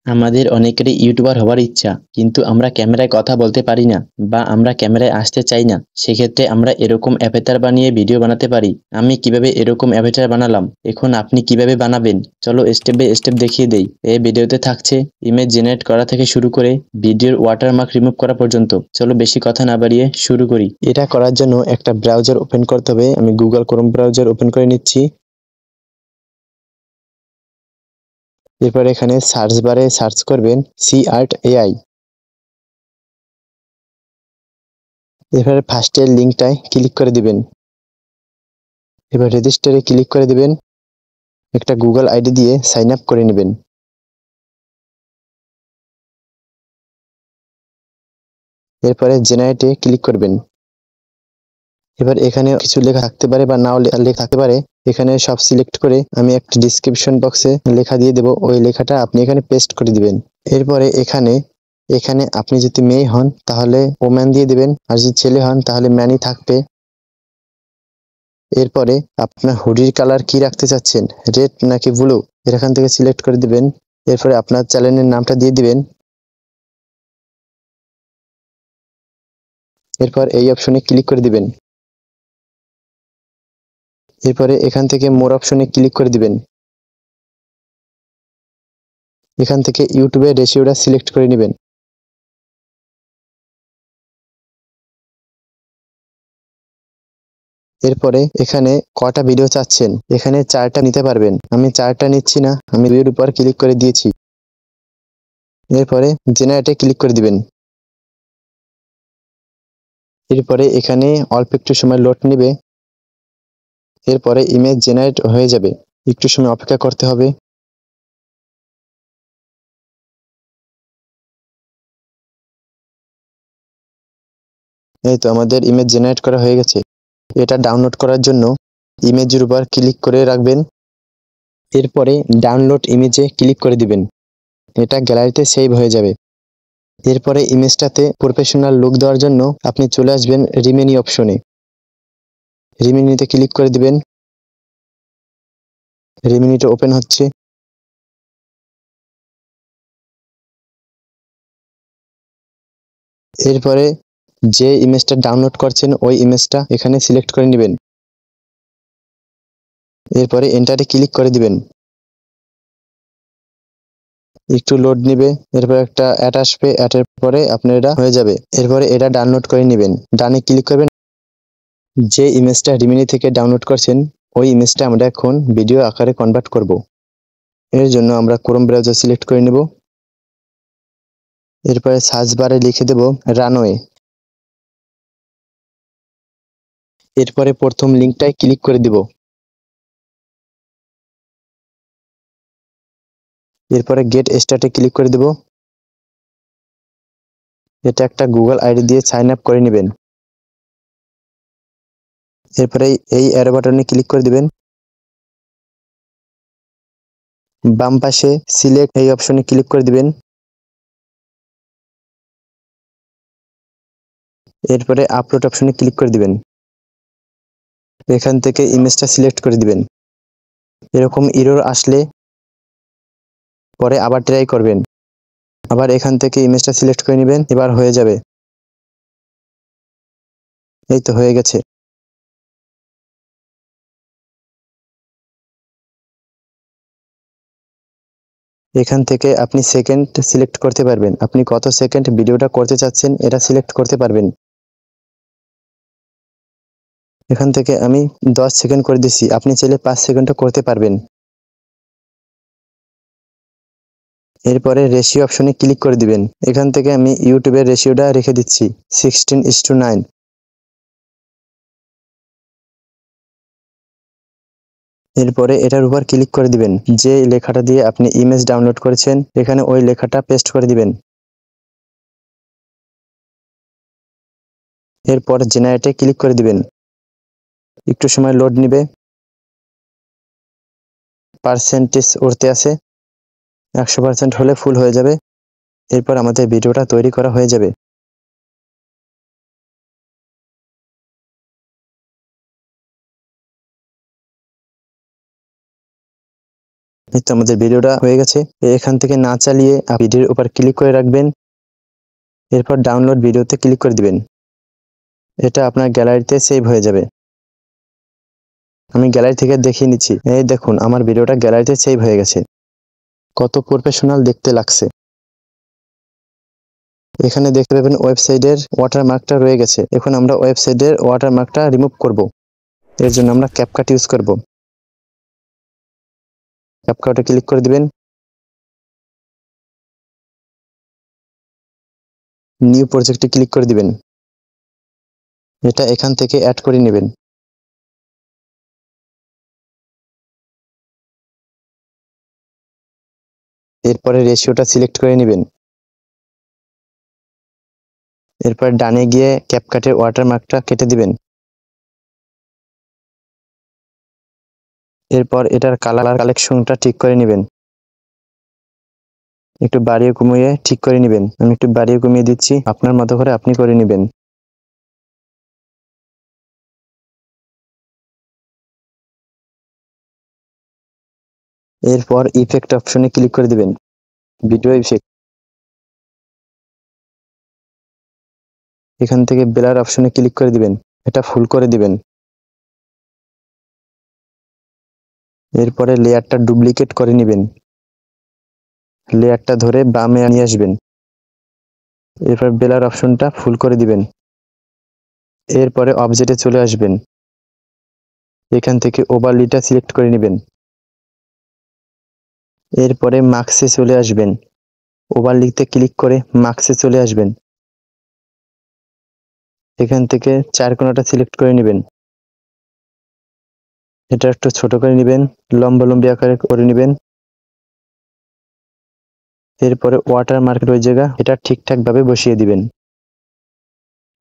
আমাদের অনেকেরই ইউটিউবার হওয়ার ইচ্ছা, কিন্তু আমরা ক্যামেরায় কথা বলতে পারি না বা আমরা ক্যামেরায় আসতে চাই না। সেক্ষেত্রে আমরা এরকম অ্যাভাতার বানিয়ে ভিডিও বানাতে পারি। আমি কিভাবে এরকম অ্যাভাতার বানালাম, এখন আপনি কিভাবে বানাবেন চলো স্টেপ বাই স্টেপ দেখিয়ে দেই। এই ভিডিওতে থাকছে ইমেজ জেনারেট করা থেকে শুরু করে ভিডিওর ওয়াটারমার্ক রিমুভ করা পর্যন্ত। চলো বেশি কথা না বাড়িয়ে শুরু করি। এটা করার জন্য একটা ব্রাউজার ওপেন করতে হবে। আমি গুগল ক্রোম ব্রাউজার ওপেন করে নিচ্ছি। এরপর এখানে সার্চ বারে সার্চ করবেন CART AI। এবারে ফার্স্টের লিঙ্কটায় ক্লিক করে দিবেন। এবার রেজিস্টারে ক্লিক করে দিবেন। একটা গুগল আইডি দিয়ে সাইন আপ করে নেবেন। এরপরে জেনারেটে ক্লিক করবেন। এবার এখানে কিছু লেখা থাকতে পারে বা নাও লেখা থাকতে পারে। এখানে সব সিলেক্ট করে আমি একটা ডিসক্রিপশন বক্সে লেখা দিয়ে দেব। ওই লেখাটা আপনি এখানে পেস্ট করে দিবেন। এরপরে এখানে এখানে আপনি যদি মেয়ে হন তাহলে ওম্যান দিয়ে দিবেন, আর যদি ছেলে হন তাহলে ম্যানই থাকবে। এরপরে আপনার হুডির কালার কি রাখতে চাচ্ছেন, রেড নাকি ব্লু, এখান থেকে সিলেক্ট করে দিবেন। এরপরে আপনার চ্যানেলের নামটা দিয়ে দিবেন। এরপর এই অপশনে ক্লিক করে দিবেন। এরপরে এখান থেকে মোর অপশনে ক্লিক করে দিবেন। এখান থেকে ইউটিউবের রেশিওটা সিলেক্ট করে নেবেন। এরপরে এখানে কটা ভিডিও চাচ্ছেন, এখানে 4টা নিতে পারবেন। আমি 4টা নিচ্ছি না, আমি 2 এর উপর ক্লিক করে দিয়েছি। এরপরে জেনারেটে ক্লিক করে দিবেন। এরপরে এখানে অল্প একটু সময় লোড নেবে। এরপরে ইমেজ জেনারেট হয়ে যাবে। একটু সময় অপেক্ষা করতে হবে। এই তো আমাদের ইমেজ জেনারেট করা হয়ে গেছে। এটা ডাউনলোড করার জন্য ইমেজের উপর ক্লিক করে রাখবেন। এরপরে ডাউনলোড ইমেজে ক্লিক করে দিবেন। এটা গ্যালারিতে সেভ হয়ে যাবে। এরপরে ইমেজটাতে প্রফেশনাল লুক দেওয়ার জন্য আপনি চলে আসবেন রিমেনি অপশনে। রিমেনিতে ক্লিক করে দিবেন। রিমেনিটা ওপেন হচ্ছে। এরপরে যে ইমেজটা ডাউনলোড করছেন ওই ইমেজটা এখানে সিলেক্ট করে নেবেন। এরপরে এন্টারে ক্লিক করে দিবেন। একটু লোড নিবে। এরপর একটা অ্যাড আসবে, অ্যাডের পরে আপনার এটা হয়ে যাবে। এরপরে এটা ডাউনলোড করে নেবেন। ডানে ক্লিক করবেন। যে ইমেজটা রিমিনি থেকে ডাউনলোড করছেন ওই ইমেজটা আমরা এখন ভিডিও আকারে কনভার্ট করব। এর জন্য আমরা ক্রোম ব্রাউজার সিলেক্ট করে নেব। এরপরে সার্চ বারে লিখে দেব রানওয়ে। এরপরে প্রথম লিঙ্কটায় ক্লিক করে দিব। এরপরে গেট স্টার্টে ক্লিক করে দেব। এটা একটা গুগল আইডি দিয়ে সাইন আপ করে নেবেন। এরপরে এই অ্যারো বাটনে ক্লিক করে দিবেন। বাম পাশে সিলেক্ট এই অপশনে ক্লিক করে দিবেন। এরপরে আপলোড অপশনে ক্লিক করে দিবেন। এখান থেকে ইমেজটা সিলেক্ট করে দিবেন। এরকম এরর আসলে পরে আবার ট্রাই করবেন। আবার এখান থেকে ইমেজটা সিলেক্ট করে নেবেন। এবার হয়ে যাবে। এই তো হয়ে গেছে। এখান থেকে আপনি সেকেন্ড সিলেক্ট করতে পারবেন। আপনি কত সেকেন্ড ভিডিওটা করতে চাচ্ছেন এটা সিলেক্ট করতে পারবেন। এখান থেকে আমি 10 সেকেন্ড করে দিচ্ছি, আপনি চাইলে 5 সেকেন্ডও করতে পারবেন। এরপরে রেশিও অপশনে ক্লিক করে দিবেন। এখান থেকে আমি ইউটিউবের রেশিওটা রেখে দিচ্ছি 16:9। এরপরে এটার উপর ক্লিক করে দিবেন। যে লেখাটা দিয়ে আপনি ইমেজ ডাউনলোড করেছেন এখানে ওই লেখাটা পেস্ট করে দিবেন। এরপর জেনারেটে ক্লিক করে দিবেন। একটু সময় লোড নিবে। পার্সেন্টেজ উঠতে আছে। 100% হলে ফুল হয়ে যাবে। এরপর আমাদের ভিডিওটা তৈরি করা হয়ে যাবে। এই তো আমাদের ভিডিওটা হয়ে গেছে। এখান থেকে না চালিয়ে ভিডিওর উপর ক্লিক করে রাখবেন, এরপর ডাউনলোড ভিডিওতে ক্লিক করে দিবেন। এটা আপনার গ্যালারিতে সেভ হয়ে যাবে। আমি গ্যালারি থেকে দেখিয়ে নিচ্ছি। এই দেখুন আমার ভিডিওটা গ্যালারিতে সেভ হয়ে গেছে। কত প্রফেশনাল দেখতে লাগছে। এখানে দেখতে পাবেন ওয়েবসাইটের ওয়াটারমার্কটা রয়ে গেছে। এখন আমরা ওয়েবসাইটের ওয়াটারমার্কটা রিমুভ করব। এর জন্য আমরা ক্যাপকাট ইউজ করব। ক্যাপকাটে ক্লিক করে দিবেন, নিউ প্রজেক্টে ক্লিক করে দিবেন। এটা এখান থেকে অ্যাড করে নেবেন। এরপরে রেশিওটা সিলেক্ট করে নেবেন। এরপর ডানে গিয়ে ক্যাপকাটের ওয়াটারমার্কটা কেটে দিবেন। এরপর এটার কালার কালেকশনটা ঠিক করে নেবেন। একটু বাড়িয়ে কমিয়ে ঠিক করে নেবেন। আমি একটু বাড়িয়ে কমিয়ে দিচ্ছি, আপনার মতো করে আপনি করে নেবেন। এরপর ইফেক্ট অপশনে ক্লিক করে দিবেন, ভিডিও ইফেক্ট। এখান থেকে ব্লার অপশনে ক্লিক করে দিবেন, এটা ফুল করে দিবেন। এরপরে লেয়ারটা ডুপ্লিকেট করে নেবেন, লেয়ারটা ধরে বামে নিয়ে আসবেন। এরপর ব্লার অপশনটা ফুল করে দিবেন। এরপরে অবজেক্টে চলে আসবেন, এখান থেকে ওভারলিটা সিলেক্ট করে নেবেন। এরপরে মার্কসে চলে আসবেন, ওভারলিতে ক্লিক করে মার্কসে চলে আসবেন। এখান থেকে চার কোণাটা সিলেক্ট করে নেবেন। এটা একটু ছোট করে নেবেন, লম্বালম্বি আকারে করে নেবেন। এরপরে ওয়াটারমার্কের ওই জায়গা এটা ঠিকঠাক ভাবে বসিয়ে দিবেন।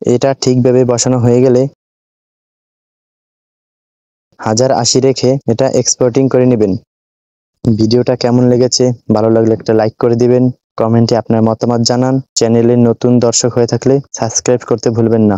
এটা ঠিকভাবে বসানো হয়ে গেলে 1080 রেখে এটা এক্সপোর্টিং করে নেবেন। ভিডিওটা কেমন লেগেছে, ভালো লাগলে একটা লাইক করে দিবেন, কমেন্টে আপনার মতামত জানান। চ্যানেলের নতুন দর্শক হয়ে থাকলে সাবস্ক্রাইব করতে ভুলবেন না।